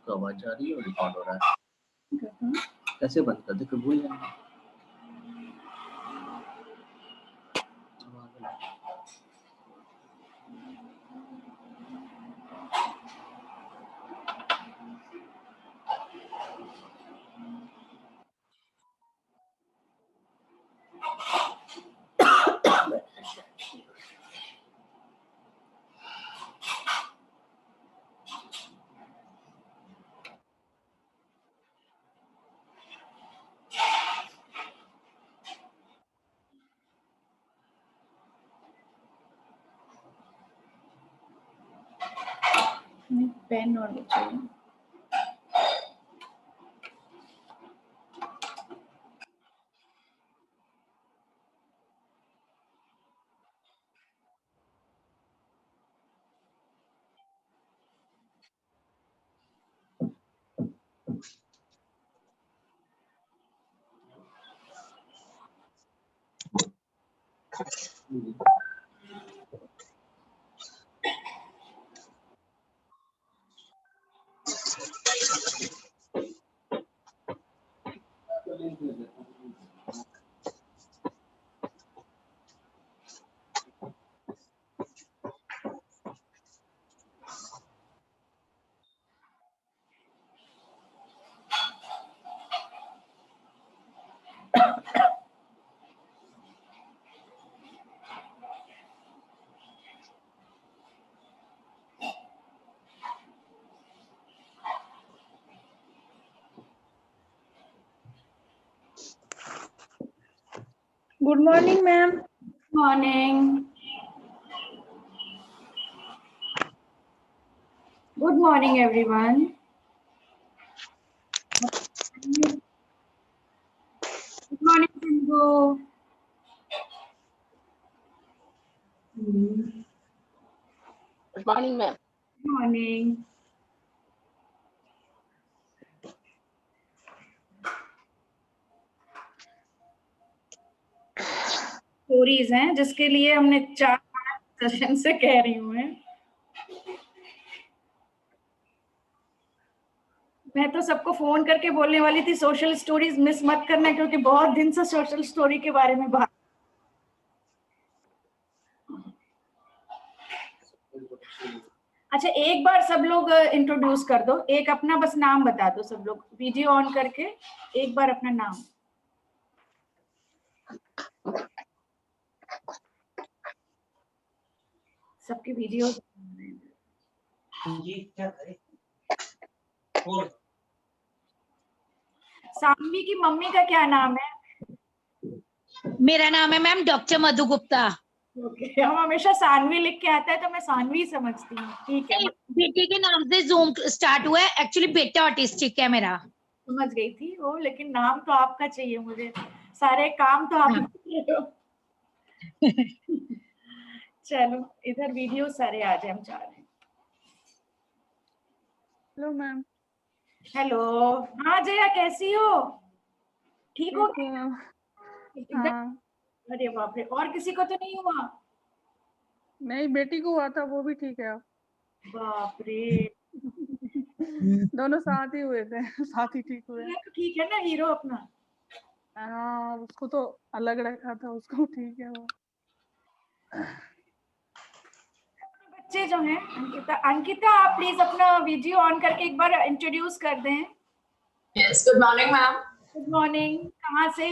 तो आवाज़ जा रही है और रिकॉर्ड हो रहा है। कैसे बंद कर दे फिर भूल जाएंगे। पेन और चाहिए। Good morning, ma'am. Morning. Good morning, everyone. Good morning, Sindhu. Good morning, ma'am. Good morning. Stories हैं जिसके लिए हमने 4-5 सेशन से कह रही हूँ मैं तो सबको फोन करके बोलने वाली थी सोशल स्टोरीज मिस मत करना क्योंकि बहुत दिन से सोशल स्टोरी के बारे में बात। अच्छा एक बार सब लोग इंट्रोड्यूस कर दो, एक अपना बस नाम बता दो सब लोग वीडियो ऑन करके एक बार अपना नाम। सबकी वीडियो सानवी की मम्मी का क्या नाम है? मेरा नाम है मैम डॉक्टर मधु गुप्ता। ओके हम हमेशा सानवी लिख के आता है तो मैं सानवी समझती हूँ। ठीक है बेटे के नाम से जूम स्टार्ट हुआ है, एक्चुअली बेटा ऑटिस्टिक है मेरा। समझ गई थी वो, लेकिन नाम तो आपका चाहिए मुझे, सारे काम तो आप चलो इधर वीडियो सारे आ जाए हम चाह रहे हैं। Hello ma'am. हेलो हाँ जया कैसी हो? ठीक हो? हाँ। अरे बाप रे और किसी को तो नहीं हुआ? नहीं बेटी को हुआ था, वो भी ठीक है। बाप रे दोनों साथ ही हुए थे, साथ ही ठीक हुए। ठीक है ना हीरो अपना? हाँ उसको तो अलग रखा था, उसको ठीक है वो। बच्चे जो हैं अंकिता आप प्लीज अपना वीडियो ऑन करके एक बार इंट्रोड्यूस कर दें। Yes, good morning, ma'am. Good morning. कहाँ से?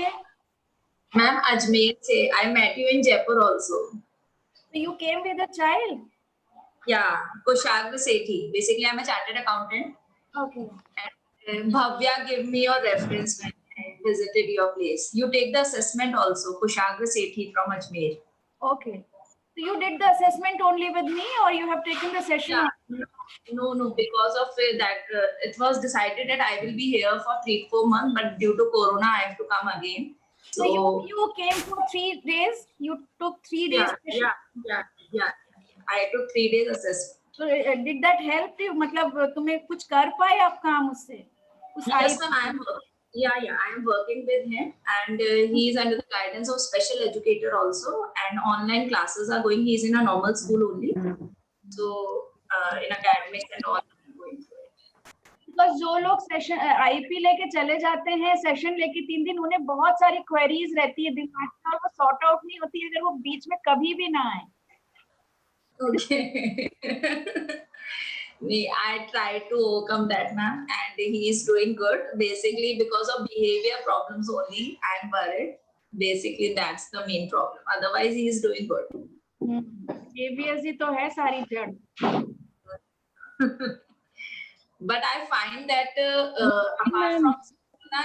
Ma'am, Ajmer से. I met you in Jaipur also. So you came with a child? Yeah, Kushagra Sethi. Basically, I'm a chartered accountant. Okay. And Bhavya gave me your reference when I visited your place. You take the assessment also, Kushagra Sethi from Ajmer. Okay. So you did the assessment only with me or you have taken the session? Yeah. No. Because of that, it was decided that I will be here for 3-4 months, but due to Corona, I have to come again. So you came for 3 days. You took 3 days. Yeah. I took 3 days assessment. So did that help you? मतलब तुम्हें कुछ कर पाए आप काम उससे? Yes, ma'am. I am working with him, and he is under the guidance of special educator also. And online classes are going. He is in a normal school only, so in academics and all. I'm going through it. So because जो लोग session IP लेके चले जाते हैं session लेके 3 दिन, उन्हें बहुत सारी क्वेरीज रहती है दिमाग में और वो सॉर्ट आउट नहीं होती अगर वो बीच में कभी भी ना आए. Okay. I try to overcome that, ma'am, and he is doing good. Basically, because of behavior problems only, I'm worried. Basically, that's the main problem. Otherwise, he is doing good. ABS ही तो है सारी जड़. But I find that apart from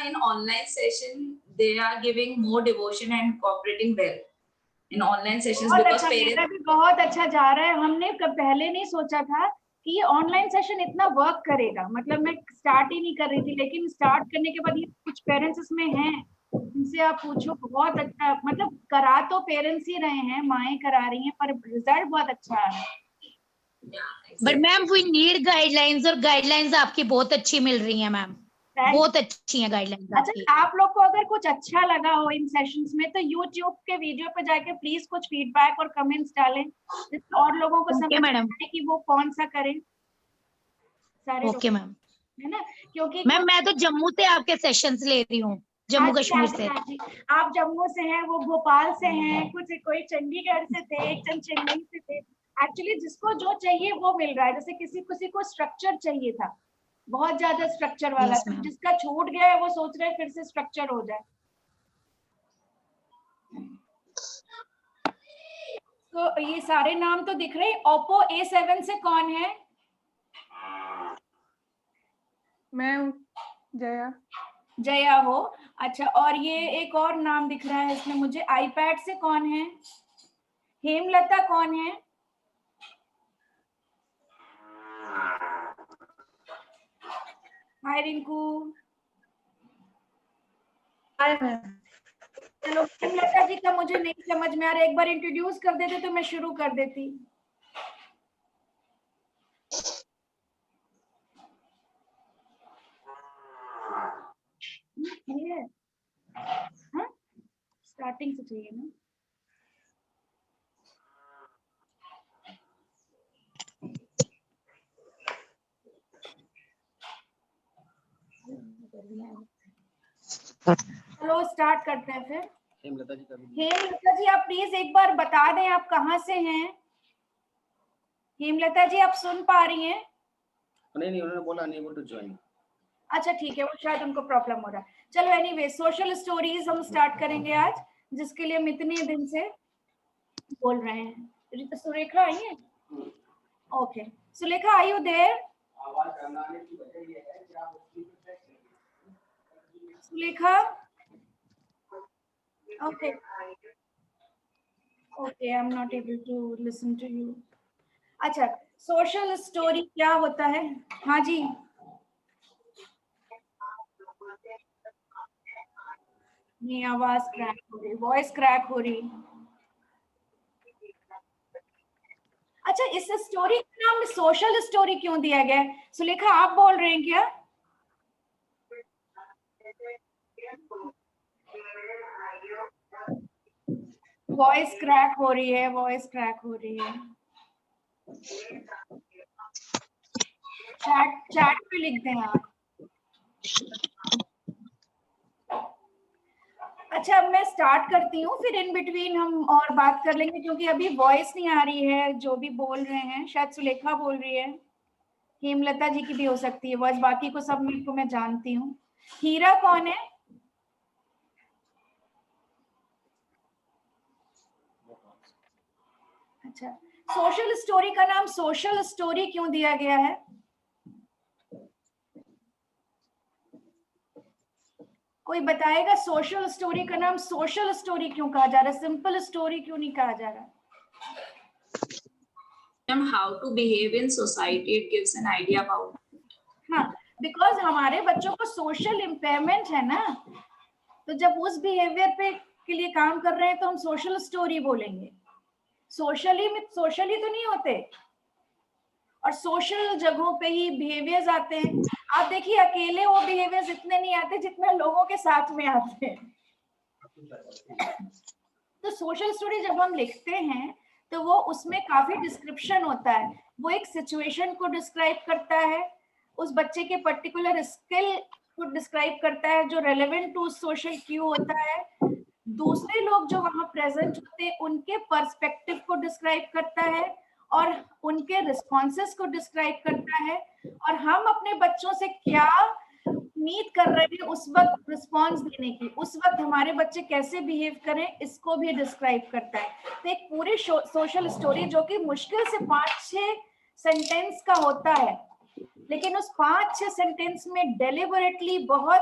in online session, they are giving more devotion and cooperating well in online sessions because parents. मेरा भी बहुत अच्छा जा रहा है. हमने पहले नहीं सोचा था कि ये ऑनलाइन सेशन इतना वर्क करेगा. मतलब मैं स्टार्ट ही नहीं कर रही थी, लेकिन स्टार्ट करने के बाद ये कुछ पेरेंट्स इसमें हैं जिनसे आप पूछो, बहुत अच्छा. मतलब करा तो पेरेंट्स ही रहे हैं, माएं करा रही हैं, पर रिजल्ट बहुत अच्छा आ रहा है. But ma'am we need guidelines, और गाइडलाइंस आपकी बहुत अच्छी मिल रही हैं मैम, बहुत अच्छी हैं गाइडलाइंस आपकी. अच्छा, आप लोग को अगर कुछ अच्छा लगा हो इन सेशंस में तो YouTube के वीडियो पे जाके प्लीज कुछ फीडबैक और कमेंट्स डालें, जिससे और लोगों को समझ आए कि वो कौन सा करें. सारे ओके मैम, है ना, क्योंकि मैम मैं तो जम्मू से आपके सेशंस ले रही हूँ, जम्मू कश्मीर से. आप जम्मू से हैं, वो भोपाल से हैं, कुछ कोई चंडीगढ़ से थे, एक जन चेन्नई से थे. एक्चुअली जिसको जो चाहिए वो मिल रहा है. जैसे किसी को स्ट्रक्चर चाहिए था, बहुत ज्यादा स्ट्रक्चर वाला, जिसका छूट गया है वो सोच रहे हैं फिर से स्ट्रक्चर हो जाए. तो ये सारे नाम तो दिख रहे हैं. Oppo A7 से कौन है? मैं हूँ, जया. जया हो. अच्छा, और ये एक और नाम दिख रहा है इसमें मुझे. iPad से कौन है? हेमलता कौन है? हाय रिंकू. Hi ma'am. चलो, हेमलता जी का मुझे नहीं समझ में आ रहा, एक बार इंट्रोड्यूस कर देते तो मैं शुरू कर देती. ये हाँ, स्टार्टिंग से चाहिए ना. चलो स्टार्ट करते हैं फिर. हेमलता जी का भी. हेमलता जी आप प्लीज एक बार बता दें आप कहाँ से हैं. हेमलता जी आप सुन पा रही हैं? नहीं, उन्होंने बोला अनएबल टू ज्वाइन. अच्छा ठीक है, वो शायद उनको प्रॉब्लम हो रहा है. चलो एनीवे, सोशल स्टोरीज हम स्टार्ट करेंगे आज, जिसके लिए हम इतने दिन से बोल रहे हैं. सुलेखा आई है? Okay, Sulekha are you there? Sulekha, okay okay, I am not able to listen to you. अच्छा, सोशल स्टोरी क्या होता है? हाँ जी. नहीं, आवाज क्रैक हो रही, वॉइस क्रैक हो रही. अच्छा, इस स्टोरी का नाम सोशल स्टोरी क्यों दिया गया है? सुलेखा आप बोल रहे हैं क्या? वॉइस क्रैक हो रही है, वॉइस क्रैक हो रही है. चैट पे लिख दें आप. अच्छा, अब मैं स्टार्ट करती हूँ, फिर इन बिटवीन हम और बात कर लेंगे, क्योंकि अभी वॉइस नहीं आ रही है. जो भी बोल रहे हैं, शायद सुलेखा बोल रही है, हेमलता जी की भी हो सकती है वॉइस, बाकी को सब को मैं जानती हूँ. हीरा कौन है? अच्छा, सोशल स्टोरी का नाम सोशल स्टोरी क्यों दिया गया है? कोई बताएगा सोशल स्टोरी का नाम सोशल स्टोरी क्यों कहा जा रहा है? सिंपल स्टोरी क्यों नहीं कहा जा रहा? How to behave in society, it gives an idea about. हाँ, बिकॉज हमारे बच्चों को सोशल इम्पेयरमेंट है ना, तो जब उस बिहेवियर पे के लिए काम कर रहे हैं तो हम सोशल स्टोरी बोलेंगे. सोशली तो नहीं होते, और सोशल जगहों पे ही बिहेवियर्स आते हैं. आप देखिए, अकेले वो बिहेवियर्स इतने नहीं आते जितने लोगों के साथ में आते हैं. तो सोशल स्टोरी जब हम लिखते हैं तो वो उसमें काफी डिस्क्रिप्शन होता है. वो एक सिचुएशन को डिस्क्राइब करता है, उस बच्चे के पर्टिकुलर स्किल को डिस्क्राइब करता है जो रेलेवेंट टू सोशल क्यू होता है। दूसरे लोग जो वहां प्रेजेंट होते हैं उनके पर्सपेक्टिव को डिस्क्राइब करता है और उनके रिस्पॉन्सेस को डिस्क्राइब करता है, और हम अपने बच्चों से क्या उम्मीद कर रहे हैं उस वक्त रिस्पॉन्स देने की, उस वक्त हमारे बच्चे कैसे बिहेव करें इसको भी डिस्क्राइब करता है। तो एक पूरी सोशल स्टोरी जो कि मुश्किल से 5-6 सेंटेंस का होता है, लेकिन उस 5-6 सेंटेंस में डेलिबरेटली बहुत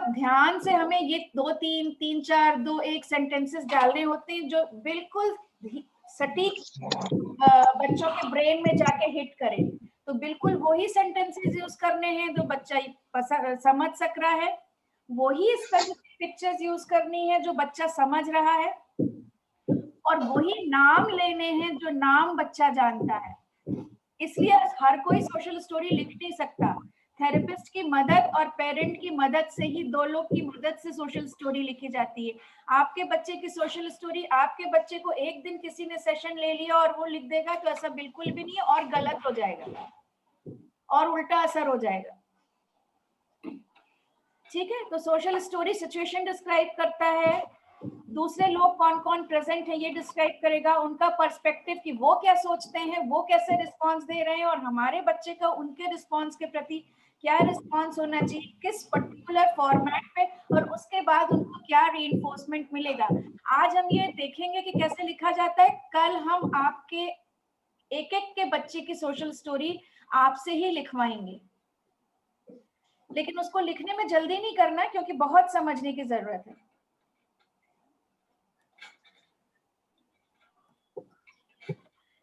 ध्यान से हमें ये 2-3, 3-4, 2-1 सेंटेंसेस डालने होते हैं जो बिल्कुल सटीक बच्चों के ब्रेन में जाके हिट करें। तो बिल्कुल वही सेंटेंसेस यूज करने हैं जो बच्चा समझ सक रहा है, वही स्पेसिफिक पिक्चर्स यूज करनी है जो बच्चा समझ रहा है, और वही नाम लेने हैं जो नाम बच्चा जानता है। इसलिए हर कोई सोशल स्टोरी लिख नहीं सकता। थेरेपिस्ट की मदद और पेरेंट की मदद से ही, दो लोग की मदद से सोशल स्टोरी लिखी जाती है। आपके बच्चे की सोशल स्टोरी आपके बच्चे को एक दिन किसी ने सेशन ले लिया और वो लिख देगा तो ऐसा बिल्कुल भी नहीं है, और गलत हो जाएगा और उल्टा असर हो जाएगा। ठीक है, तो सोशल स्टोरी सिचुएशन डिस्क्राइब करता है, दूसरे लोग कौन कौन प्रेजेंट है ये डिस्क्राइब करेगा, उनका पर्सपेक्टिव कि वो क्या सोचते हैं, वो कैसे रिस्पांस दे रहे हैं, और हमारे बच्चे का उनके रिस्पांस के प्रति क्या रिस्पांस होना चाहिए, किस पर्टिकुलर फॉर्मेट में, और उसके बाद उनको क्या रीइंफोर्समेंट मिलेगा। आज हम ये देखेंगे कि कैसे लिखा जाता है, कल हम आपके एक एक के बच्चे की सोशल स्टोरी आपसे ही लिखवाएंगे, लेकिन उसको लिखने में जल्दी नहीं करना क्योंकि बहुत समझने की जरूरत है।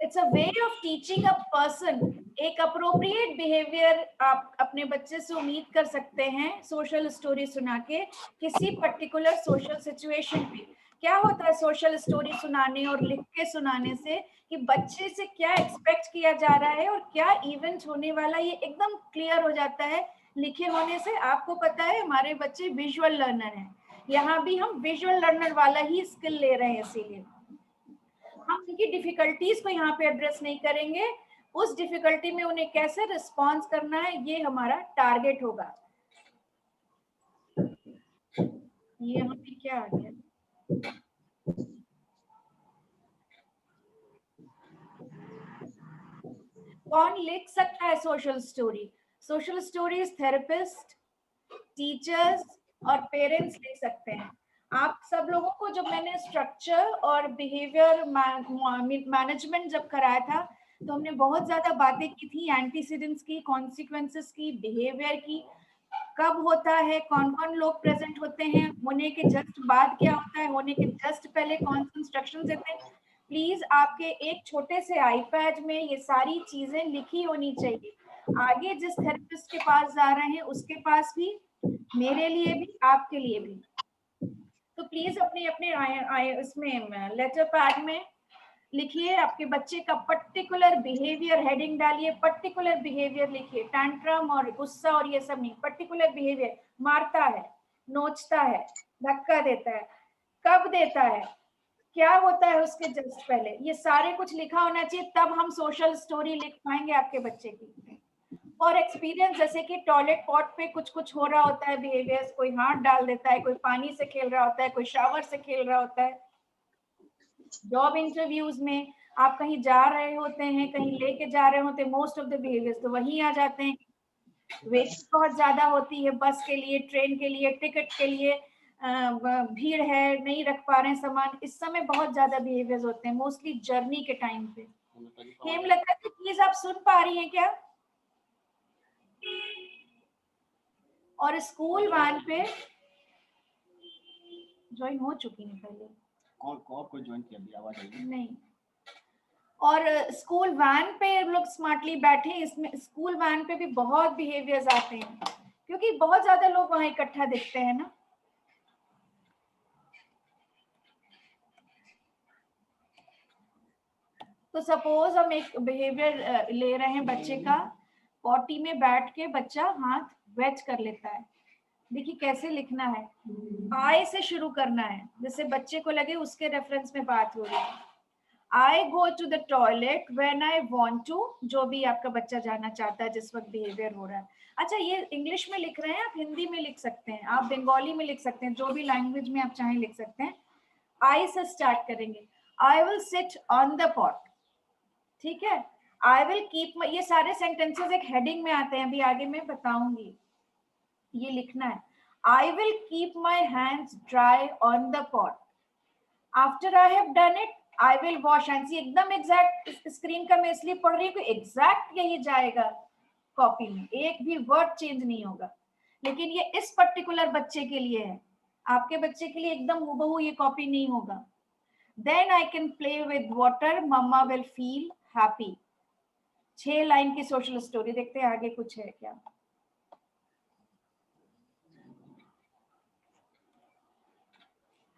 It's a way of teaching a person। एक अप्रोप्रिएट बिहेवियर आप अपने बच्चे से उम्मीद कर सकते हैं सोशल स्टोरी सुना के किसी पर्टिकुलर सोशल सिचुएशन पे। क्या होता है सोशल स्टोरी सुनाने और लिख के सुनाने से कि बच्चे से क्या एक्सपेक्ट किया जा रहा है और क्या इवेंट होने वाला, ये एकदम क्लियर हो जाता है लिखे होने से। आपको पता है हमारे बच्चे विजुअल लर्नर हैं, यहाँ भी हम विजुअल लर्नर वाला ही स्किल ले रहे हैं, इसीलिए हम उनकी डिफिकल्टीज को यहाँ पे एड्रेस नहीं करेंगे, उस डिफिकल्टी में उन्हें कैसे रिस्पॉन्स करना है ये हमारा टारगेट होगा। ये यहाँ पे क्या आ गया, कौन लिख सकता है social story? Social stories therapist, teachers और पेरेंट्स लिख सकते हैं। आप सब लोगों को जब मैंने स्ट्रक्चर और बिहेवियर मैनेजमेंट जब कराया था तो हमने बहुत ज्यादा बातें की थी, एंटीसीडेंट्स की, कॉन्सिक्वेंसेस की, बिहेवियर की, कब होता है, कौन कौन लोग प्रेजेंट होते हैं, होने के जस्ट बाद क्या होता है, होने के जस्ट पहले कौन से इंस्ट्रक्शंस देते हैं। प्लीज आपके एक छोटे से आईपैड में ये सारी चीजें लिखी होनी चाहिए। आगे जिस थेरेपिस्ट के पास जा रहे हैं उसके पास भी, मेरे लिए भी, आपके लिए भी। तो प्लीज अपने अपने इसमें लेटर पैड में लिखिए आपके बच्चे का पर्टिकुलर बिहेवियर, हेडिंग डालिए, पर्टिकुलर बिहेवियर लिखिए, टैंट्रम और गुस्सा और ये सब नहीं, पर्टिकुलर बिहेवियर, मारता है, नोचता है, धक्का देता है, कब देता है, क्या होता है उसके जस्ट पहले, ये सारे कुछ लिखा होना चाहिए, तब हम सोशल स्टोरी लिख पाएंगे आपके बच्चे की। और एक्सपीरियंस, जैसे कि टॉयलेट पॉट पे कुछ कुछ हो रहा होता है बिहेवियर्स, कोई हाथ डाल देता है, कोई पानी से खेल रहा होता है, कोई शावर से खेल रहा होता है। जॉब इंटरव्यूज में आप कहीं जा रहे होते हैं, कहीं लेके जा रहे होते हैं, मोस्ट ऑफ द बिहेवियर्स तो वही आ जाते हैं। वेटिंग बहुत ज्यादा होती है बस के लिए, ट्रेन के लिए, टिकट के लिए, भीड़ है, नहीं रख पा रहे हैं सामान, इस समय बहुत ज्यादा बिहेवियर्स होते हैं, मोस्टली जर्नी के टाइम पे। हेमलता की प्लीज आप सुन पा रही हैं क्या? और स्कूल वैन पे ज्वाइन हो चुकी है पहले, को ज्वाइन किया भी, आवाज आई नहीं। और स्कूल वैन पे लोग स्मार्टली बैठे, इसमें स्कूल वैन पे भी बहुत बिहेवियर्स आते हैं क्योंकि बहुत ज्यादा लोग वहां इकट्ठा दिखते हैं ना। तो सपोज हम एक बिहेवियर ले रहे हैं बच्चे का, पॉटी में बैठ के बच्चा हाथ वेज कर लेता है। देखिए कैसे लिखना है, आई से शुरू करना है, जिससे बच्चे को लगे उसके रेफरेंस में बात हो रही है। I go to the toilet when I want to, जो भी आपका बच्चा जाना चाहता है जिस वक्त बिहेवियर हो रहा है। अच्छा, ये इंग्लिश में लिख रहे हैं, आप हिंदी में लिख सकते हैं, आप बंगाली में लिख सकते हैं, जो भी लैंग्वेज में आप चाहें लिख सकते हैं। I से स्टार्ट करेंगे। I will sit on the pot, ठीक है। I will keep my, ये सारे सेंटेंसेस एक हेडिंग में आते हैं, अभी आगे मैं बताऊंगी, ये लिखना है। I will keep my hands dry on the pot. After I have done it, I will wash hands। एकदम एग्जैक्ट स्क्रीन का मैं इसलिए पढ़ रही हूँ कि एग्जैक्ट यही जाएगा कॉपी में, एक भी वर्ड चेंज नहीं होगा, लेकिन ये इस पर्टिकुलर बच्चे के लिए है, आपके बच्चे के लिए एकदम हूबहू ये कॉपी नहीं होगा। Then I can play with water, mama will feel happy। 6 line की सोशल स्टोरी, देखते हैं आगे कुछ है क्या।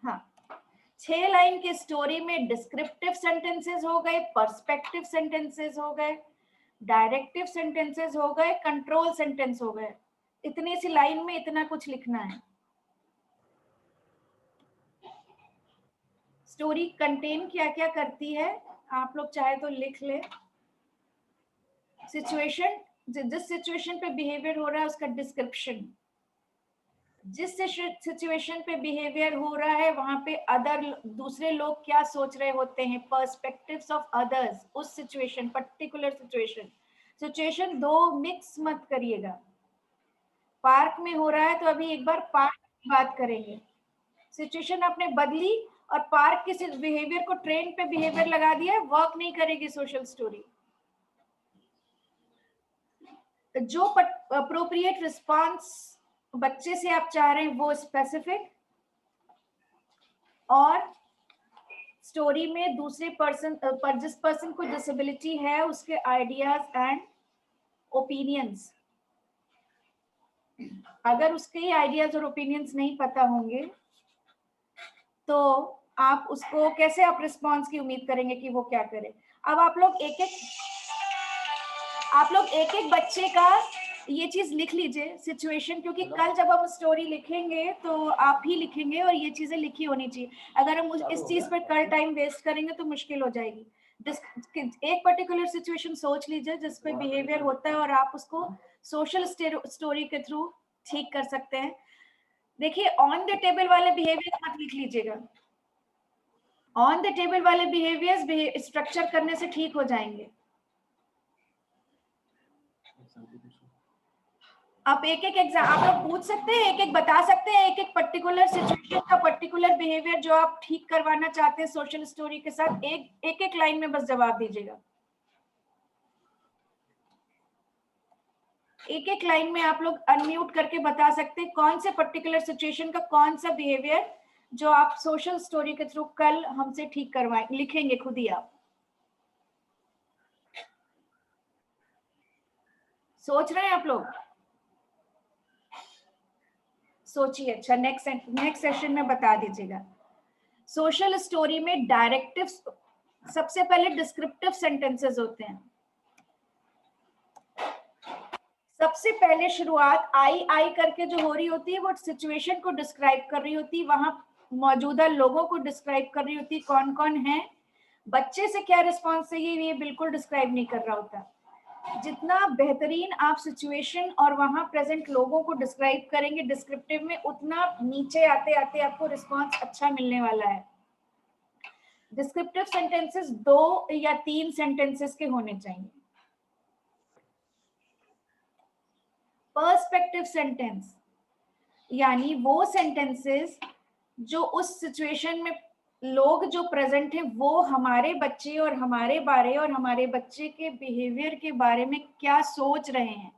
हाँ, 6 लाइन की स्टोरी में डिस्क्रिप्टिव सेंटेंसेस हो गए, पर्सपेक्टिव सेंटेंसेस हो गए, डायरेक्टिव सेंटेंसेस हो गए, कंट्रोल सेंटेंस हो गए। इतनी सी लाइन में इतना कुछ लिखना है। स्टोरी कंटेन क्या क्या करती है आप लोग चाहे तो लिख ले। सिचुएशन, जिस सिचुएशन पे बिहेवियर हो रहा है उसका डिस्क्रिप्शन, जिस सिचुएशन पे बिहेवियर हो रहा है वहां पे अदर दूसरे लोग क्या सोच रहे होते हैं, पर्सपेक्टिव्स ऑफ अदर्स उस सिचुएशन, पर्टिकुलर सिचुएशन दो मिक्स मत करिएगा। पार्क में हो रहा है तो अभी एक बार पार्क की बात करेंगे, सिचुएशन आपने बदली और पार्क के बिहेवियर को ट्रेन पे बिहेवियर लगा दिया है, वर्क नहीं करेगी सोशल स्टोरी। जो अप्रोप्रिएट रिस्पांस बच्चे से आप चाह रहे हैं वो स्पेसिफिक, और स्टोरी में दूसरे पर्सन पर जिस पर्सन को डिसेबिलिटी है उसके आइडियाज एंड ओपिनियंस। अगर उसके आइडियाज और ओपिनियंस नहीं पता होंगे तो आप उसको कैसे आप रिस्पॉन्स की उम्मीद करेंगे कि वो क्या करे। अब आप लोग एक एक बच्चे का ये चीज लिख लीजिए सिचुएशन, क्योंकि कल जब हम स्टोरी लिखेंगे तो आप ही लिखेंगे और ये चीजें लिखी होनी चाहिए। अगर हम इस चीज पर कल टाइम वेस्ट करेंगे तो मुश्किल हो जाएगी। एक पर्टिकुलर सिचुएशन सोच लीजिए जिस पे बिहेवियर होता है और आप उसको सोशल स्टोरी के थ्रू ठीक कर सकते हैं। देखिए, ऑन द टेबल वाले बिहेवियर मत लिख लीजिएगा, ऑन द टेबल वाले बिहेवियर्स स्ट्रक्चर करने से ठीक हो जाएंगे। आप एक एग्जाम आप लोग पूछ सकते हैं, एक बता सकते हैं, एक पर्टिकुलर सिचुएशन का पर्टिकुलर बिहेवियर जो आप ठीक करवाना चाहते हैं सोशल स्टोरी के साथ, एक लाइन में बस जवाब दीजिएगा। एक लाइन में आप लोग अनम्यूट करके बता सकते हैं कौन से पर्टिकुलर सिचुएशन का कौन सा बिहेवियर जो आप सोशल स्टोरी के थ्रू कल हमसे ठीक करवाएं। लिखेंगे खुद ही, आप सोच रहे हैं, आप लोग सोचिए। अच्छा, नेक्स्ट सेशन में बता दीजिएगा। सोशल स्टोरी में डायरेक्टिव, सबसे पहले डिस्क्रिप्टिव सेंटेंसेस होते हैं। सबसे पहले शुरुआत आई करके जो हो रही होती है वो सिचुएशन को डिस्क्राइब कर रही होती है, वहां मौजूदा लोगों को डिस्क्राइब कर रही होती है, कौन कौन है, बच्चे से क्या रिस्पॉन्स चाहिए ये बिल्कुल डिस्क्राइब नहीं कर रहा होता। जितना बेहतरीन आप सिचुएशन और वहां प्रेजेंट लोगों को डिस्क्राइब करेंगे डिस्क्रिप्टिव में, उतना नीचे आते आते आपको रिस्पॉन्स अच्छा मिलने वाला है। डिस्क्रिप्टिव सेंटेंसेस 2 या 3 सेंटेंसेस के होने चाहिए। पर्सपेक्टिव सेंटेंस यानी वो सेंटेंसेस जो उस सिचुएशन में लोग जो प्रेजेंट हैं वो हमारे बच्चे और हमारे बारे और हमारे बच्चे के बिहेवियर के बारे में क्या सोच रहे हैं,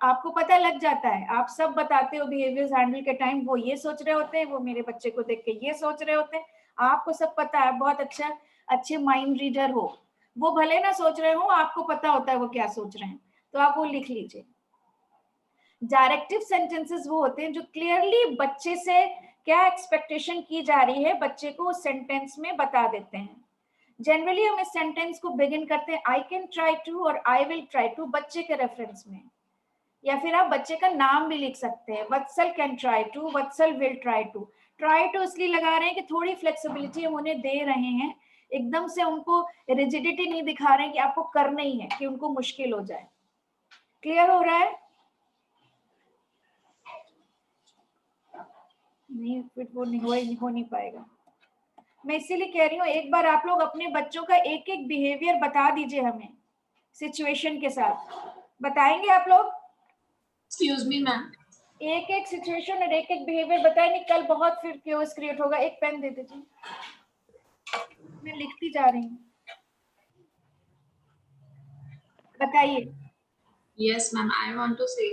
आपको पता लग जाता है। आप सब बताते हो बिहेवियर्स हैंडल के टाइम, वो ये सोच रहे होते हैं, वो मेरे बच्चे को देख के ये सोच रहे होते हैं, आपको सब पता है। बहुत अच्छे माइंड रीडर हो, वो भले ना सोच रहे हो, आपको पता होता है वो क्या सोच रहे हैं, तो आप वो लिख लीजिए। डायरेक्टिव सेंटेंसेस वो होते हैं जो क्लियरली बच्चे से क्या एक्सपेक्टेशन की जा रही है बच्चे को उस सेंटेंस में बता देते हैं। जनरली हम इस सेंटेंस को बिगिन करते हैं आई कैन ट्राई टू और आई विल ट्राई टू बच्चे के रेफरेंस में, या फिर आप बच्चे का नाम भी लिख सकते हैं, Vatsal can try to, Vatsal will try to. Try to इसलिए लगा रहे हैं कि थोड़ी फ्लेक्सिबिलिटी हम उन्हें दे रहे हैं, एकदम से उनको रिजिडिटी नहीं दिखा रहे हैं कि आपको करना ही है, कि उनको मुश्किल हो जाए। क्लियर हो रहा है? नहीं, फिर वो नहीं हो नहीं पाएगा। मैं इसीलिए कह रही हूँ, एक बार आप लोग अपने बच्चों का एक एक बिहेवियर बता दीजिए हमें, सिचुएशन के साथ। बताएंगे आप लोग? एक्सक्यूज मी मैम, एक एक सिचुएशन और एक एक बिहेवियर बताए, नहीं कल बहुत फिर क्योस क्रिएट होगा। एक पेन दे दीजिए, मैं लिखती जा रही हूँ। बताइए। Yes ma'am, I want to say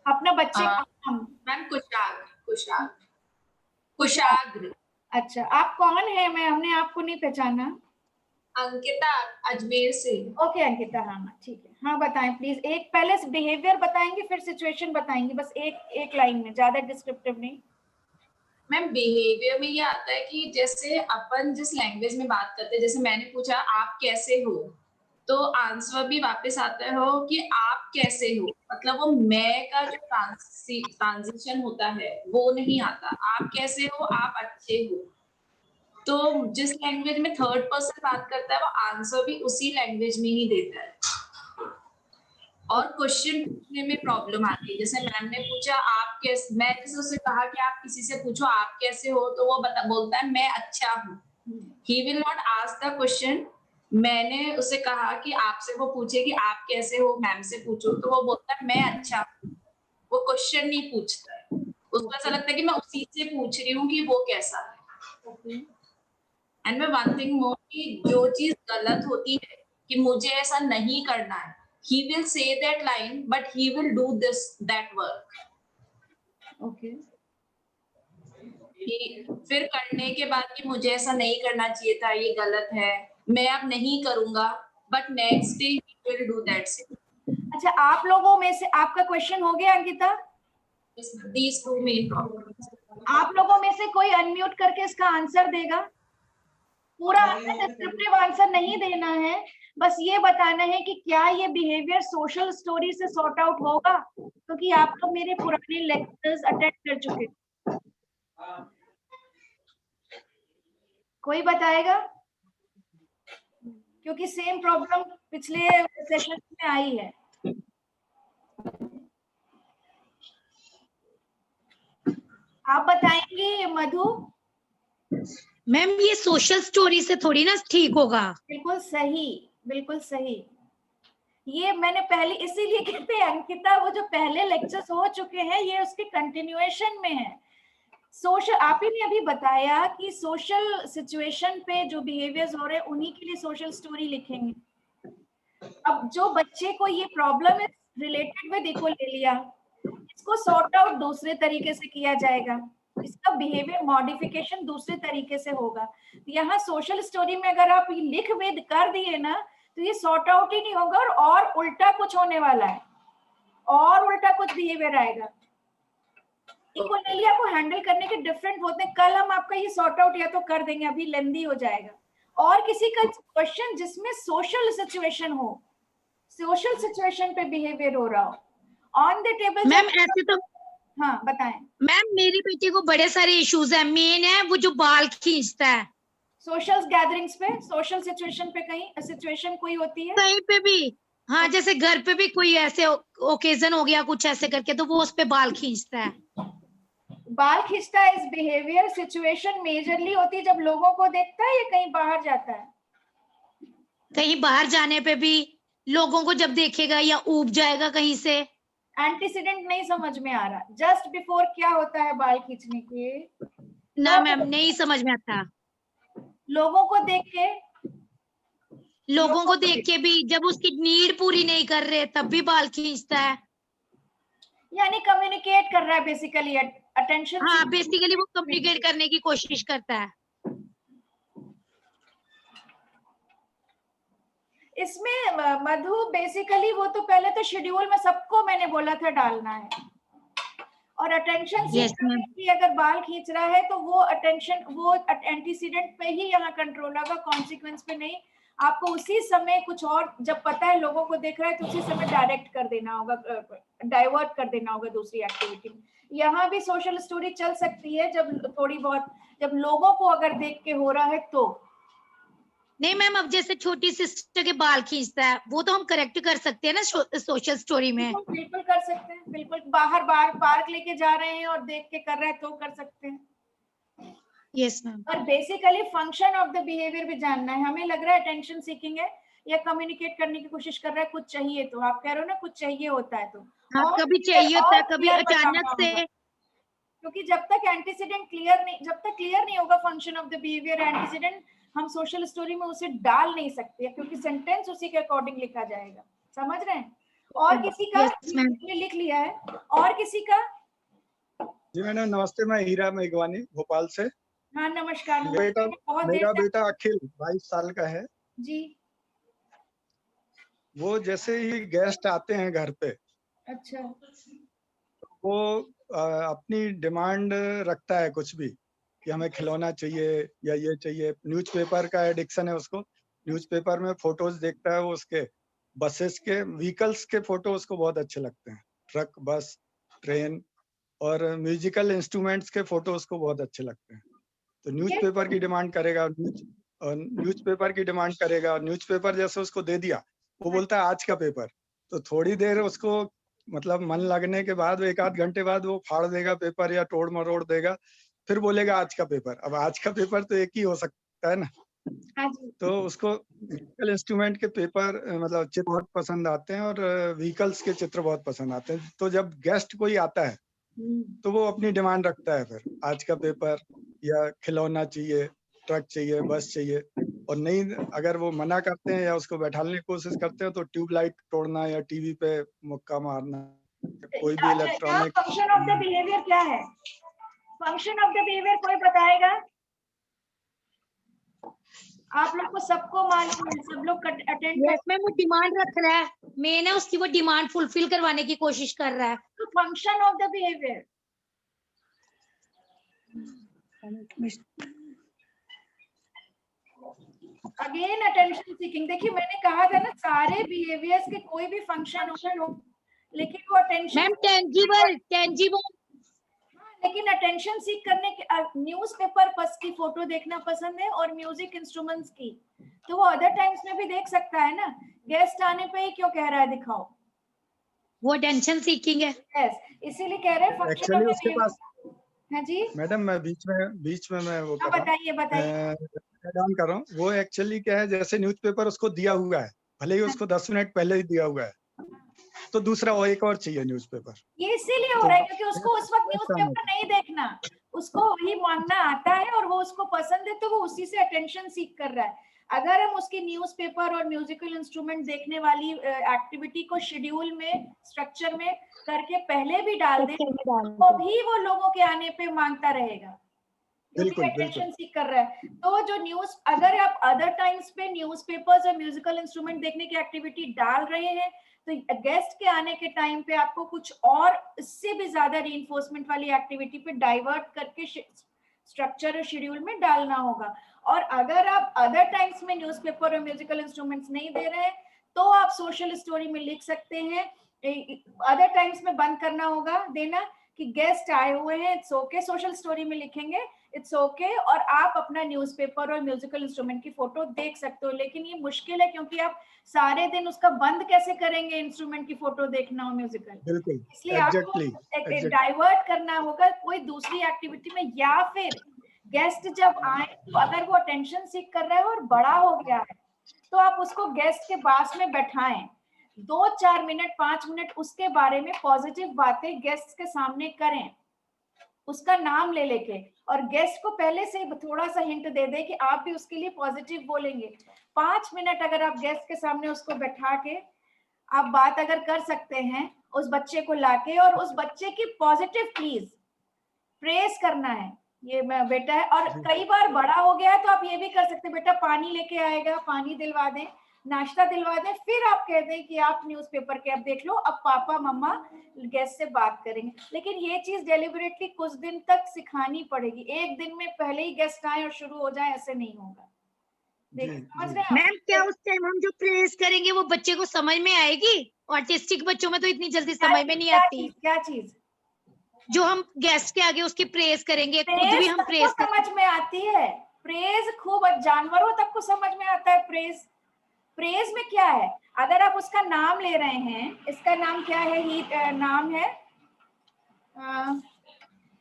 अपना बच्चे का नाम। मैम कुशाग्र। अच्छा, आप कौन है? मैं हमने आपको नहीं पहचाना। अंकिता, अजमेर से। ओके अंकिता, हाँ ठीक है। हाँ बताएं प्लीज। एक पहले बिहेवियर बताएंगे फिर सिचुएशन बताएंगे, बस एक लाइन में, ज्यादा डिस्क्रिप्टिव नहीं। मैम बिहेवियर में ये आता है कि जैसे अपन जिस लैंग्वेज में बात करते हैं, जैसे मैंने पूछा आप कैसे हो, तो आंसर भी वापस आता हो कि आप कैसे हो, मतलब वो मैं का जो ट्रांजिशन होता है वो नहीं आता। आप कैसे हो, आप अच्छे हो। तो जिस लैंग्वेज में थर्ड पर्सन बात करता है वो आंसर भी उसी लैंग्वेज में ही देता है। और क्वेश्चन पूछने में प्रॉब्लम आती है। जैसे मैम ने पूछा आप कैसे, मैं जैसे उससे कहा कि आप किसी से पूछो आप कैसे हो, तो वो बोलता है मैं अच्छा हूँ। He will not ask the question. मैंने उसे कहा कि आपसे वो पूछे कि आप कैसे हो, मैम से पूछो, तो वो बोलता है मैं अच्छा हूँ। वो क्वेश्चन नहीं पूछता है, उसको ऐसा लगता है कि मैं उसी से पूछ रही हूँ कि वो कैसा है। एंड मैं वन थिंग मोर, कि जो चीज गलत होती है कि मुझे ऐसा नहीं करना है, he will say that line but he will do that work. Okay. फिर करने के बाद कि मुझे ऐसा नहीं करना चाहिए था, ये गलत है, मैं अब नहीं करूंगा, but next day he will do that same. अच्छा, आप लोगों में से आपका क्वेश्चन हो गया Ankita? These two main problems. आप लोगों में से कोई अनम्यूट करके इसका आंसर देगा? पूरा आंसर, डिस्क्रिप्टिव आंसर नहीं देना है, बस ये बताना है कि क्या ये बिहेवियर सोशल स्टोरी से सॉर्ट आउट होगा, क्योंकि आप लोग मेरे पुराने लेक्चर्स अटेंड कर चुके। कोई बताएगा? क्योंकि सेम प्रॉब्लम पिछले सेशन में आई है। आप बताएंगे मधु? मैम ये सोशल स्टोरी से थोड़ी ना ठीक होगा। बिल्कुल सही, बिल्कुल सही। ये मैंने पहले इसीलिए कहते हैं अंकिता, वो जो पहले लेक्चर्स हो चुके हैं ये उसके कंटिन्यूएशन में है। सोशल, आप ही ने अभी बताया कि सोशल सिचुएशन पे जो बिहेवियर्स हो रहे हैं उन्हीं के लिए सोशल स्टोरी लिखेंगे। अब जो बच्चे को ये प्रॉब्लम है रिलेटेड विद इको ले लिया, इसको सॉर्ट आउट दूसरे तरीके से किया जाएगा, इसका बिहेवियर मॉडिफिकेशन दूसरे तरीके से होगा। यहाँ सोशल स्टोरी में अगर आप लिख वेद कर दिए ना, तो ये सॉर्ट आउट ही नहीं होगा और उल्टा कुछ होने वाला है, और उल्टा कुछ बिहेवियर आएगा। इक्वलिया को हैंडल करने के डिफरेंट होते हैं। कल हम आपका ये सॉर्ट आउट या तो कर देंगे, अभी लेंदी हो जाएगा। और किसी का क्वेश्चन जिसमें सोशल सिचुएशन हो, सोशल सिचुएशन पे बिहेवियर हो रहा हो ऑन द टेबल। मैम ऐसे तो, हाँ बताएं। मैम मेरी बेटी को बड़े सारे इश्यूज है। मेन है वो जो बाल खींचता है सोशल गैदरिंग्स पे, सोशल सिचुएशन पे, कहीं सिचुएशन कोई होती है कहीं पे भी, हाँ जैसे घर पे भी कोई ऐसे ओकेजन हो गया कुछ ऐसे करके, तो वो उस पे बाल खींचता है। बाल खींचता है, इस बिहेवियर सिचुएशन मेजरली होती है जब लोगों को देखता है या कहीं बाहर जाता है? कहीं बाहर जाने पे भी लोगों को जब देखेगा या ऊब जाएगा कहीं से। एंटीसीडेंट नहीं समझ में आ रहा, जस्ट बिफोर क्या होता है बाल खींचने के? ना मैम नहीं समझ में आता। लोगों को देख के, लोगों को देख के भी, जब उसकी नीड पूरी नहीं कर रहे तब भी बाल खींचता है। यानी कम्युनिकेट कर रहा है बेसिकली, अटेंशन। हाँ बेसिकली वो कम्युनिकेट करने की कोशिश करता है। इसमें मधु बेसिकली वो तो पहले तो शेड्यूल में सबको मैंने बोला था डालना है, और अटेंशन की अगर बाल खींच रहा है तो वो अटेंशन, वो एंटीसीडेंट पे ही यहाँ कंट्रोल होगा, कॉन्सिक्वेंस पे नहीं। आपको उसी समय कुछ और, जब पता है लोगों को देख रहा है तो उसी समय डायरेक्ट कर देना होगा, डाइवर्ट कर देना होगा दूसरी एक्टिविटी में। यहाँ भी सोशल स्टोरी चल सकती है जब थोड़ी बहुत, जब लोगों को अगर देख के हो रहा है तो, नहीं मैम, अब जैसे छोटी सिस्टर के बाल खींचता है वो तो हम करेक्ट कर सकते हैं ना सोशल स्टोरी में। बिल्कुल कर सकते हैं, बिल्कुल। बाहर पार्क लेके जा रहे हैं और देख के कर रहे हैं तो कर सकते हैं। Yes ma'am. और basically function of the behaviour भी जानना है। हमें लग रहा है अटेंशन सीकिंग है या कम्युनिकेट करने की कोशिश कर रहा है, कुछ चाहिए, तो आप कह रहे हो ना कुछ चाहिए होता है, तो हाँ, और कभी चाहिए होता है, कभी clear अचानक बताना से। होगा। क्योंकि जब तक एंटीसीडेंट क्लियर नहीं होगा function of the behaviour, antecedent हम सोशल स्टोरी में उसे डाल नहीं सकते, क्योंकि सेंटेंस उसी के अकॉर्डिंग लिखा जाएगा। समझ रहे हैं? और किसी का लिख लिया है? और किसी का? जी मैडम नमस्ते, मैं हीरा मेघवानी भोपाल से। हाँ नमस्कार। मेरा बेटा अखिल 22 साल का है जी। वो जैसे ही गेस्ट आते हैं घर पे, अच्छा। वो अपनी डिमांड रखता है कुछ भी, कि हमें खिलौना चाहिए या ये चाहिए। न्यूज़पेपर का एडिक्शन है उसको। न्यूज़पेपर में फोटोज देखता है वो, उसके बसेस के, व्हीकल्स के फोटो उसको बहुत अच्छे लगते हैं, ट्रक, बस, ट्रेन, और म्यूजिकल इंस्ट्रूमेंट्स के फोटो उसको बहुत अच्छे लगते हैं। तो न्यूज़पेपर की डिमांड करेगा, न्यूज़पेपर की डिमांड करेगा, और न्यूज़पेपर जैसे उसको दे दिया, वो बोलता है आज का पेपर। तो थोड़ी देर उसको मतलब मन लगने के बाद, 1 आध घंटे बाद वो फाड़ देगा पेपर या तोड़ मरोड़ देगा, फिर बोलेगा आज का पेपर। अब आज का पेपर तो एक ही हो सकता है ना। तो उसको म्यूजिकल इंस्ट्रूमेंट के पेपर मतलब चित्र बहुत पसंद आते हैं, और व्हीकल्स के चित्र बहुत पसंद आते हैं। तो जब गेस्ट कोई आता है तो वो अपनी डिमांड रखता है, फिर आज का पेपर या खिलौना चाहिए, ट्रक चाहिए, बस चाहिए। और नहीं, अगर वो मना करते हैं या उसको बैठाने की कोशिश करते हैं तो ट्यूबलाइट तोड़ना या टीवी पे मुक्का मारना, कोई भी electronic. Function of the behaviour क्या है? फंक्शन ऑफ द बिहेवियर कोई बताएगा? आप लोग को सबको मालूम है, सब लोग अटेंड में वो डिमांड रख रहा है, मेन है उसकी, वो डिमांड फुलफिल करवाने की कोशिश कर रहा है। तो function of the behaviour again attention seeking. देखिए मैंने कहा था ना, सारे बिहेवियर्स के कोई भी फंक्शन हो, लेकिन वो अटेंशन मैम टेंजिबल लेकिन अटेंशन सीख करने के न्यूज़पेपर बस की फोटो देखना पसंद है और म्यूजिक इंस्ट्रूमेंट्स की, तो वो अदर टाइम्स में भी देख सकता है ना। गेस्ट आने पे ही क्यों कह रहा है दिखाओ? वो अटेंशन सीकिंग है। यस, इसीलिए कह रहे हैं फंक्शन ऑफ उसके पास। हाँ जी मैडम मैं बीच में मैं वो बताइए डाउन कर रहा हूँ। वो एक्चुअली क्या है, जैसे न्यूज़पेपर उसको दिया हुआ है, भले ही उसको 10 मिनट पहले ही दिया हुआ है, तो दूसरा वो एक और चाहिए न्यूज़पेपर। ये इसीलिए हो रहा है क्योंकि उसको उस वक्त न्यूज़पेपर नहीं देखना, उसको वही मांगना आता है और वो उसको पसंद है, तो वो उसी से अटेंशन सीख कर रहा है। अगर हम उसकी न्यूज़पेपर और म्यूजिकल इंस्ट्रूमेंट देखने वाली एक्टिविटी को शेड्यूल में, स्ट्रक्चर में करके पहले भी डाल दें, तो भी वो लोगों के आने पे मांगता रहेगा, क्योंकि अटेंशन सीख कर रहा है। तो जो न्यूज़, अगर आप अदर टाइम्स पे न्यूज़पेपर्स और म्यूजिकल इंस्ट्रूमेंट देखने की एक्टिविटी डाल रहे हैं, तो गेस्ट के आने के टाइम पे आपको कुछ और इससे भी ज्यादा रीइंफोर्समेंट वाली एक्टिविटी पे डाइवर्ट करके स्ट्रक्चर और शेड्यूल में डालना होगा। और अगर आप अदर टाइम्स में न्यूज़पेपर और म्यूजिकल इंस्ट्रूमेंट्स नहीं दे रहे हैं, तो आप सोशल स्टोरी में लिख सकते हैं। अदर टाइम्स में बंद करना होगा देना कि गेस्ट आए हुए हैं, इट्स ओके। सोशल स्टोरी में लिखेंगे इट्स ओके, और आप अपना न्यूज़पेपर और म्यूजिकल इंस्ट्रूमेंट की फोटो देख सकते हो। लेकिन ये मुश्किल है क्योंकि आप सारे दिन उसका बंद कैसे करेंगे, इंस्ट्रूमेंट की फोटो देखना हो म्यूजिकल। इसलिए आपको डाइवर्ट करना होगा कोई दूसरी एक्टिविटी में, या फिर गेस्ट जब आए तो अगर वो अटेंशन सीख कर रहा है और बड़ा हो गया है, तो आप उसको गेस्ट के पास में बैठाएं, 2-4 मिनट 5 मिनट उसके बारे में पॉजिटिव बातें गेस्ट के सामने करें, उसका नाम ले लेके, और गेस्ट को पहले से थोड़ा सा हिंट दे दे कि आप भी उसके लिए पॉजिटिव बोलेंगे। 5 मिनट अगर आप गेस्ट के सामने उसको बैठा के आप बात अगर कर सकते हैं उस बच्चे को लाके, और उस बच्चे की पॉजिटिव प्लीज प्रेस करना है, ये बेटा है। और कई बार बड़ा हो गया है तो आप ये भी कर सकते हैं, बेटा पानी लेके आएगा, पानी दिलवा दें, नाश्ता दिलवा दें, फिर आप कह दें कि आप न्यूज़पेपर के अब देख लो, अब पापा मम्मा गेस्ट से बात करेंगे। लेकिन ये चीज डेलिबरेटली कुछ दिन तक सिखानी पड़ेगी, एक दिन में पहले ही गेस्ट आए और शुरू हो जाए ऐसे नहीं होगा। मैम क्या उस टाइम हम जो प्रेस करेंगे वो बच्चे को समझ में आएगी? ऑटिस्टिक बच्चों में तो इतनी जल्दी समझ में नहीं आती। क्या चीज? जो हम गेस्ट के आगे उसकी प्रेस करेंगे, खुद भी हम प्रेस समझ में आती है, प्रेज खूब, जानवरों तक को समझ में आता है प्रेज। प्रेज में क्या है, अगर आप उसका नाम ले रहे हैं, इसका नाम क्या है, ही नाम है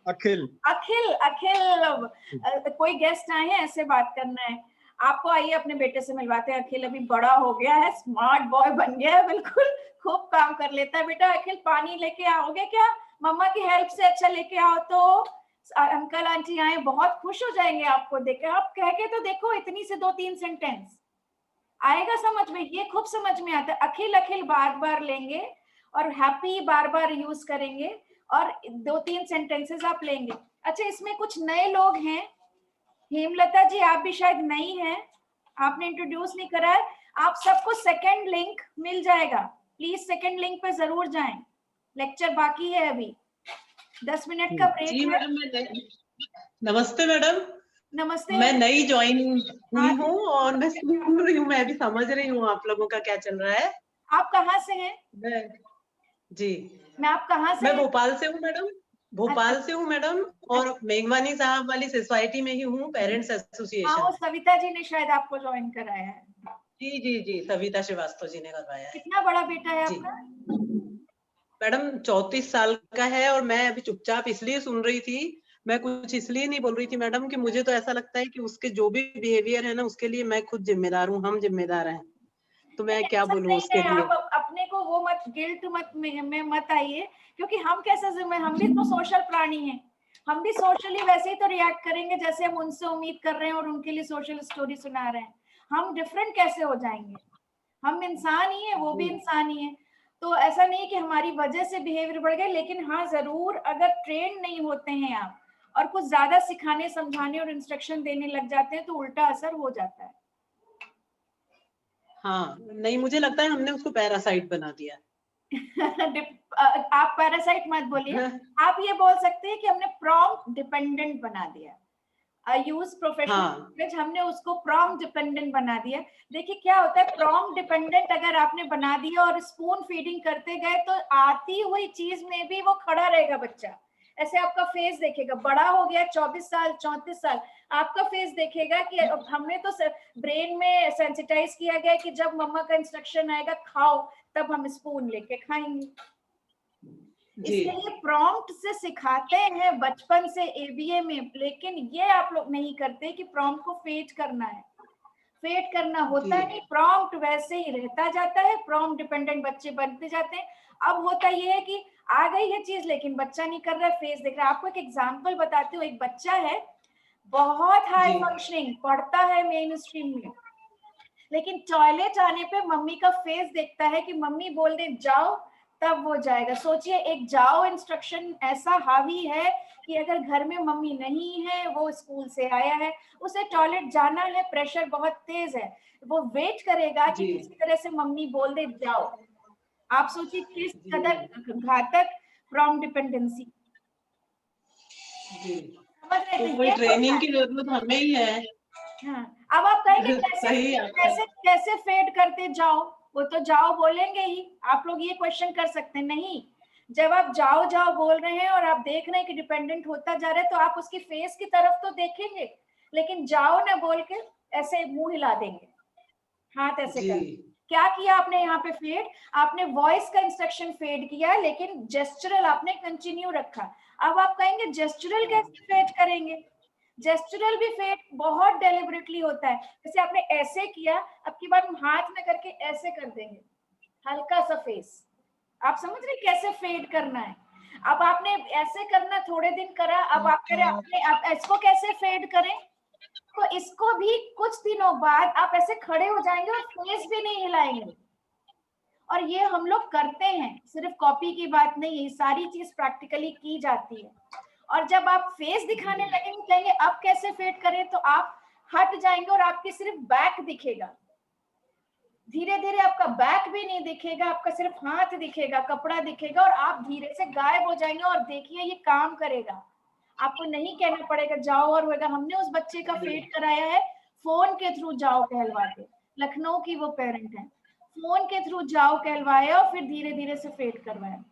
अखिल। अखिल। अखिल कोई गेस्ट आए हैं, ऐसे बात करना है आपको, आइए अपने बेटे से मिलवाते हैं। अखिल अभी बड़ा हो गया है, स्मार्ट बॉय बन गया है, बिल्कुल खूब काम कर लेता है। बेटा अखिल पानी लेके आओगे क्या, मम्मा की हेल्प से? अच्छा लेके आओ। तो अंकल आंटी आए, बहुत खुश हो जाएंगे आपको देख के। आप कह के तो देखो, इतनी से 2-3 सेंटेंस आएगा समझ में, ये खूब समझ में आता है। अखिल अखिल बार बार लेंगे और हैप्पी बार बार यूज करेंगे और 2-3 सेंटेंसेस आप लेंगे। अच्छा इसमें कुछ नए लोग हैं, हेमलता जी आप भी शायद नई हैं, आपने इंट्रोड्यूस नहीं करा है। आप सबको सेकंड लिंक मिल जाएगा, प्लीज सेकंड लिंक पे जरूर जाएं, लेक्चर बाकी है अभी, 10 मिनट का ब्रेक है। मैडम नमस्ते मैडम। नमस्ते। मैं नई ज्वाइन हुई हूँ और मैं सुन रही हूँ, मैं भी समझ रही हूँ आप लोगों का क्या चल रहा है। आप कहाँ से हैं? मैं आप कहाँ से? मैं भोपाल से हूँ मैडम, भोपाल से हूँ मैडम, और मेघवानी साहब वाली सोसाइटी में ही हूँ, पेरेंट्स एसोसिएशन। वो सविता जी ने शायद आपको ज्वाइन कराया है। जी सविता श्रीवास्तव जी ने करवाया है। कितना बड़ा बेटा है आपका? मैडम 34 साल का है, और मैं अभी चुपचाप इसलिए सुन रही थी, मैं कुछ इसलिए नहीं बोल रही थी मैडम कि मुझे तो ऐसा लगता है कि उसके जो भी बिहेवियर है ना, उसके लिए मैं खुद जिम्मेदार हूँ, हम जिम्मेदार हैं। तो मैं क्या बोलूँ उसके लिए। आप अपने को वो मत, गिल्ट में मत आइए, क्योंकि हम कैसे हम भी तो सोशल प्राणी हैं, हम भी सोशली वैसे ही तो रिएक्ट करेंगे जैसे हम उनसे उम्मीद कर रहे हैं और उनके लिए सोशल स्टोरी सुना रहे हैं। हम डिफरेंट कैसे हो जाएंगे, हम इंसान ही है, वो भी इंसान ही है। तो ऐसा नहीं कि हमारी वजह से बिहेवियर बढ़ गए, लेकिन हाँ जरूर अगर ट्रेन नहीं होते हैं आप और कुछ ज्यादा सिखाने समझाने और इंस्ट्रक्शन देने लग जाते हैं तो उल्टा असर हो जाता है। हाँ नहीं, मुझे लगता है हमने उसको पैरासाइट बना दिया। आप पैरासाइट मत बोलिए, आप ये बोल सकते हैं कि हमने प्रॉम्प्ट डिपेंडेंट बना दिया। यूज प्रोफेशनल हमने उसको प्रॉम्प्ट डिपेंडेंट बना दिया। देखिए क्या होता है, प्रॉम्प्ट डिपेंडेंट अगर आपने बना दिया और स्पून फीडिंग करते गए तो आती हुई चीज में भी वो खड़ा रहेगा बच्चा। ऐसे आपका फेस देखेगा, बड़ा हो गया 24 साल 34 साल, आपका फेस देखेगा कि हमने तो ब्रेन में सेंसिटाइज किया गया कि जब मम्मा का इंस्ट्रक्शन आएगा खाओ, तब हम स्पून लेके खाएंगे। इसके लिए प्रॉम्प्ट से सिखाते हैं बचपन से एबीए में, लेकिन ये आप लोग नहीं करते कि प्रॉम्प्ट को फेड करना है। फेड करना होता नहीं, प्रॉम्प्ट वैसे ही रहता जाता है, प्रॉम्प्ट डिपेंडेंट बच्चे बनते जाते हैं। अब होता ये है कि आ गई है चीज लेकिन बच्चा नहीं कर रहा है, फेस देख रहा है। आपको एक एग्जांपल बताती हूँ, एक बच्चा है बहुत हाई फंक्शनिंग, पढ़ता है मेन स्ट्रीम में, लेकिन टॉयलेट आने पे मम्मी का फेस देखता है कि मम्मी बोल दे जाओ तब वो जाएगा। सोचिए एक जाओ इंस्ट्रक्शन ऐसा हावी है कि अगर घर में मम्मी नहीं है, वो स्कूल से आया है, उसे टॉयलेट जाना है, प्रेशर बहुत तेज है, वो वेट करेगा कि किसी तरह से मम्मी बोल दे जाओ। आप सोचिए किस कदर घातक प्रॉम्प्ट डिपेंडेंसी। समझ रहे थे? कोई ट्रेनिंग की जरूरत हमें ही है। हाँ, अब आप कहेंगे कैसे फेड करते जाओ, वो तो जाओ बोलेंगे ही। आप लोग ये क्वेश्चन कर सकते हैं, नहीं, जब आप जाओ जाओ बोल रहे हैं और आप देख रहे हैं कि डिपेंडेंट होता जा रहा है, तो आप उसकी फेस की तरफ तो देखेंगे, लेकिन जाओ ना बोल के ऐसे मुंह हिला देंगे, हाथ ऐसे कर। क्या किया आपने यहाँ पे फेड? आपने वॉइस का इंस्ट्रक्शन फेड किया, लेकिन जेस्चरल आपने कंटिन्यू रखा। अब आप कहेंगे जेस्चरल कैसे फेड करेंगे? जेस्चरल भी फेड बहुत डेलिबरेटली होता है। जैसे आपने ऐसे किया, अब की बार हम हाथ में करके ऐसे कर देंगे, हल्का सा फेस। आप समझ रहे कैसे फेड करना है? अब आपने ऐसे करना थोड़े दिन करा, अब आप करें आप इसको कैसे फेड करें, तो इसको भी कुछ दिनों बाद आप ऐसे खड़े हो जाएंगे और फेस भी नहीं हिलाएंगे। और ये हम लोग करते हैं, सिर्फ कॉपी की बात नहीं है, सारी चीज प्रैक्टिकली की जाती है। और जब आप फेस दिखाने लगेंगे, कहेंगे अब कैसे फेड करें, तो आप हट जाएंगे और आपकी सिर्फ बैक दिखेगा। धीरे धीरे आपका बैक भी नहीं दिखेगा, आपका सिर्फ हाथ दिखेगा, कपड़ा दिखेगा, और आप धीरे से गायब हो जाएंगे। और देखिए ये काम करेगा, आपको नहीं कहना पड़ेगा जाओ और होगा। हमने उस बच्चे का फेड कराया है फोन के थ्रू, जाओ कहलवा के, लखनऊ की वो पेरेंट है, फोन के थ्रू जाओ कहलवाया और फिर धीरे धीरे से फेड करवाया।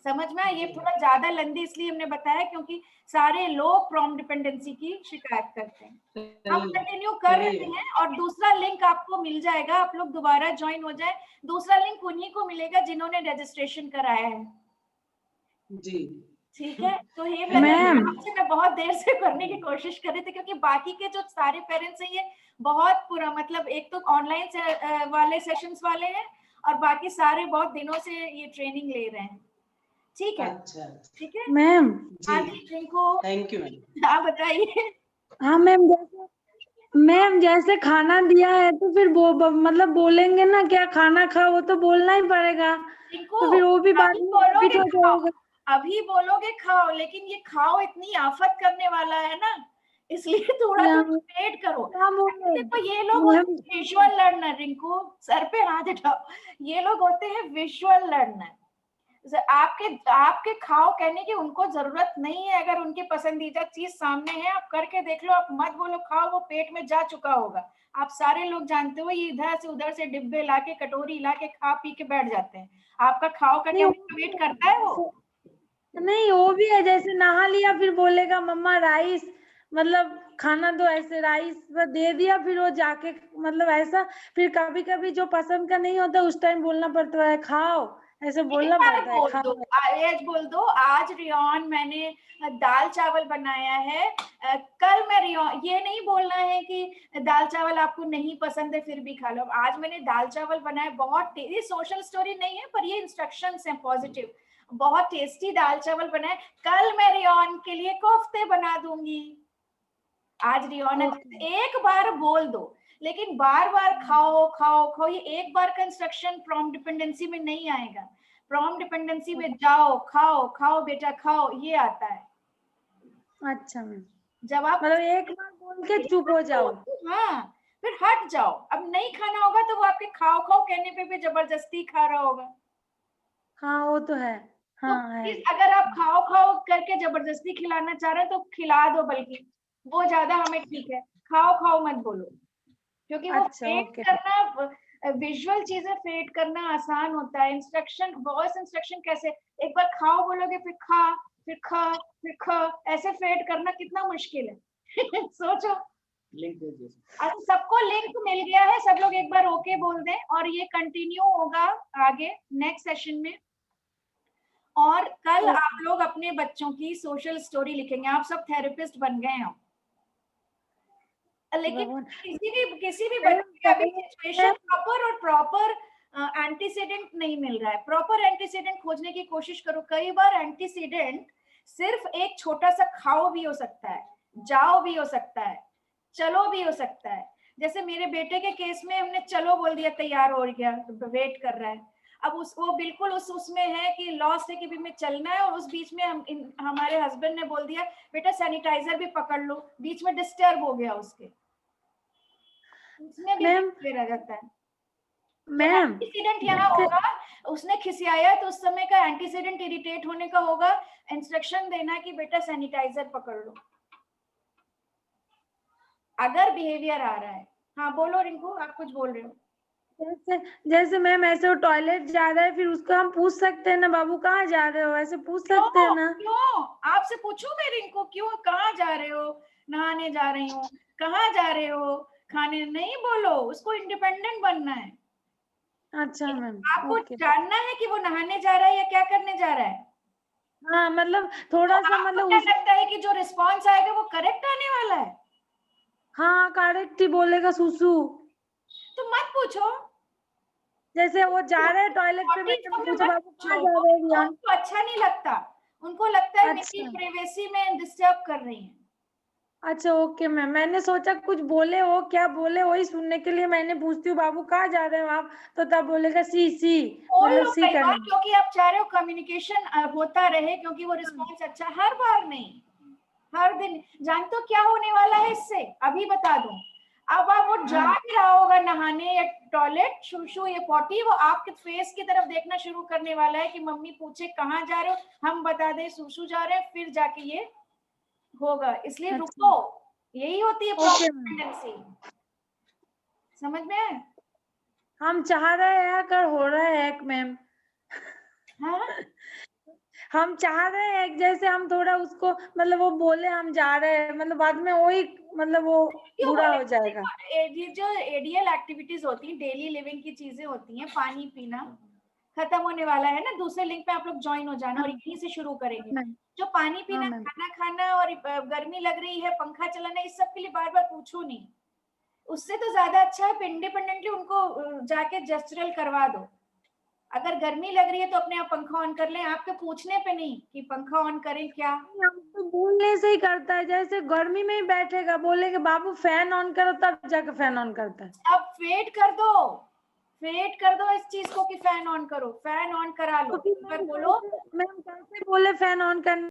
समझ में आया? ये थोड़ा ज्यादा लंबी इसलिए हमने बताया क्योंकि सारे लोग प्रॉम्प्ट डिपेंडेंसी की शिकायत करते हैं। हम कंटिन्यू कर रहे हैं और दूसरा लिंक आपको मिल जाएगा, आप लोग दोबारा ज्वाइन हो जाए। दूसरा लिंक उन्हीं को मिलेगा जिन्होंने रजिस्ट्रेशन कराया है जी। ठीक है। तो ये मैम मैं बहुत देर से करने की कोशिश कर रही थी क्योंकि बाकी के जो सारे पेरेंट्स हैं ये बहुत पूरा मतलब एक तो ऑनलाइन वाले सेशंस वाले हैं और बाकी सारे बहुत दिनों से ये ट्रेनिंग ले रहे हैं। ठीक है, अच्छा ठीक है मैम। हाँ जी रिंकू, थैंक यू मैम। आप बताइए। हाँ मैम जैसे खाना दिया है तो फिर मतलब बोलेंगे ना क्या खाना खाओ, वो तो बोलना ही पड़ेगा। रिंकू तो फिर वो भी बात अभी में बोलोगे repeat हो खाओ, जाएगा। अभी बोलोगे खाओ, लेकिन ये खाओ इतनी आफत करने वाला है ना, इसलिए थोड़ा क्या थोड़ा वेट करो। क्या बोले देखो ये लोग ma'am? Visual learner, Rinku sir पे हाथ उठाओ, ये लोग होते हैं विजुअल लर्नर। आपके खाओ कहने की उनको जरूरत नहीं है, अगर उनकी पसंदीदा चीज सामने है आप करके देख लो, आप मत बोलो खाओ, वो पेट में जा चुका होगा। आप सारे लोग जानते हो ये इधर से उधर से डिब्बे लाके कटोरी लाके खा पी के बैठ जाते हैं। आपका खाओ का क्या वेट करता है वो? नहीं वो भी है, जैसे नहा लिया फिर बोलेगा मम्मा राइस, मतलब खाना तो ऐसे राइस दे दिया, फिर वो जाके मतलब ऐसा, फिर कभी कभी जो पसंद का नहीं होता उस टाइम बोलना पड़ता है खाओ, ऐसे बोलना पड़ता है बोल खाओ। दो, आज बोल दो आज रियोन मैंने दाल चावल बनाया है, कल मैं रियोन, ये नहीं बोलना है कि दाल चावल आपको नहीं पसंद है फिर भी खा लो। आज मैंने दाल चावल बनाया, बहुत ये सोशल स्टोरी नहीं है पर ये इंस्ट्रक्शंस हैं पॉजिटिव, बहुत टेस्टी दाल चावल बनाए, कल मैं रियोन के लिए कोफ्ते बना दूंगी। आज रियोन एक बार बोल दो, लेकिन बार बार खाओ खाओ खाओ, ये एक बार का इंस्ट्रक्शन प्रॉम्प्ट डिपेंडेंसी में नहीं आएगा। प्रॉम्प्ट डिपेंडेंसी में जाओ खाओ खाओ बेटा खाओ, ये आता है। अच्छा मैम, जब आप मतलब एक बार बोल के चुप हो जाओ। हाँ फिर हट जाओ, अब नहीं खाना होगा तो वो आपके खाओ खाओ कहने पे भी जबरदस्ती खा रहा होगा। हाँ वो तो है, तो हाँ है। प्लीज अगर आप खाओ खाओ करके जबरदस्ती खिलाना चाह रहे हैं तो खिला दो, बल्कि वो ज्यादा हमें ठीक है, खाओ खाओ मत बोलो, क्योंकि वो अच्छा फेड ओके। करना, विजुअल चीजें फेड करना आसान होता है। इंस्ट्रक्शन, वॉइस इंस्ट्रक्शन कैसे, एक बार खाओ बोलोगे फिर खा फिर खा फिर खा, ऐसे फेड करना कितना मुश्किल है सोचो। लिंक भेजिए। अच्छा सबको लिंक मिल गया है, सब लोग एक बार ओके बोल दें, और ये कंटिन्यू होगा आगे नेक्स्ट सेशन में। और कल आप लोग अपने बच्चों की सोशल स्टोरी लिखेंगे, आप सब थेरेपिस्ट बन गए हैं, लेकिन किसी भी बच्चे का अभी सिचुएशन प्रॉपर एंटीसीडेंट नहीं मिल रहा है। प्रॉपर एंटीसीडेंट खोजने की कोशिश करो। कई बार एंटीसीडेंट सिर्फ एक छोटा सा खाओ भी हो सकता है, जाओ भी हो सकता है, चलो भी हो सकता है। जैसे मेरे बेटे के केस में हमने चलो बोल दिया, तैयार हो गया, वेट कर रहा है। अब वो बिल्कुल उसमें है कि लॉस है कि भी में चलना है, और उस बीच में हमारे हस्बैंड ने बोल दिया बेटा सैनिटाइजर भी पकड़ लो, बीच में डिस्टर्ब हो गया उसके, उसमें भी रह जाता है। मैम एंटीसीडेंट यहाँ होगा, उसने खिसियाया तो उस समय का एंटीसीडेंट इरिटेट होने का होगा, इंस्ट्रक्शन देना कि बेटा सैनिटाइजर पकड़ लो अगर बिहेवियर आ रहा है। हाँ बोलो रिंकू, आप कुछ बोल रहे हो। जैसे मैम ऐसे वो टॉयलेट जा रहा है, फिर उसको हम पूछ सकते हैं ना बाबू कहाँ जा रहे हो, ऐसे पूछ सकते हैं ना? क्यों आपसे पूछूं मैं रिंकू, क्यों कहाँ जा रहे हो? नहाने जा रही हूँ। कहाँ जा रहे हो? खाने नहीं बोलो, उसको इंडिपेंडेंट बनना है। अच्छा मैम, आपको जानना है कि वो नहाने जा रहा है या क्या करने जा रहा है। हाँ मतलब थोड़ा तो सा आपको मतलब क्या लगता है कि जो रिस्पॉन्स आएगा वो करेक्ट आने वाला है? हाँ करेक्ट ही बोलेगा सुसु। तो मत पूछो। जैसे वो जा रहे हैं टॉयलेट पे, मैंने पूछा बाबू कहाँ जा रहे हैं, उनको अच्छा नहीं लगता, उनको लगता है मेरी अच्छा प्राइवेसी में डिस्टर्ब कर रही है। अच्छा ओके मैम, मैंने सोचा कुछ बोले हो, क्या बोले वही सुनने के लिए मैंने पूछती हूँ बाबू कहाँ जा रहे हो आप, तो तब बोलेगा सी बोल मतलब लो सी कई बार, करने। क्योंकि आप चाह रहे हो कम्युनिकेशन होता रहे, क्योंकि वो रिस्पॉन्स अच्छा, हर बार नहीं, हर दिन। जानते हो क्या होने वाला है इससे, अभी बता दूं। अब आप वो जा भी रहा होगा नहाने या टॉयलेट, शूशू या पॉटी, वो आपके फेस की तरफ देखना शुरू करने वाला है कि मम्मी पूछे कहाँ जा रहे हो, हम बता दें सुसु जा रहे हैं, फिर जाके ये होगा। इसलिए रुको, यही होती है टेंडेंसी। समझ में आए? हम चाह रहे हैं कर हो रहा है एक मैम। हाँ हम चाह रहे हैं जैसे हम थोड़ा उसको मतलब वो बोले हम जा रहे हैं, मतलब बाद में वही मतलब वो बुरा हो जाएगा। ये जो एडीएल एक्टिविटीज होती हैं, डेली लिविंग की चीजें होती हैं, पानी पीना खत्म होने वाला है ना, दूसरे लिंक पे आप लोग ज्वाइन हो जाना और यहीं से शुरू करेंगे। जो पानी पीना, खाना खाना और गर्मी लग रही है, पंखा चलाना, इस सब के लिए बार बार पूछो नहीं। उससे तो ज्यादा अच्छा है इंडिपेंडेंटली उनको जाके जेस्चरल करवा दो। अगर गर्मी लग रही है तो अपने आप पंखा ऑन कर लें, आपके पूछने पे नहीं कि पंखा ऑन करें क्या। तो बोलने से ही करता है, जैसे गर्मी में ही बैठेगा, बोलेगा बाबू फैन ऑन करो, तब जाके फैन ऑन करता है। अब वेट कर दो इस चीज को कि फैन ऑन करो, फैन ऑन करा लो। तो फिर बोलो मैम कैसे बोले फैन ऑन करने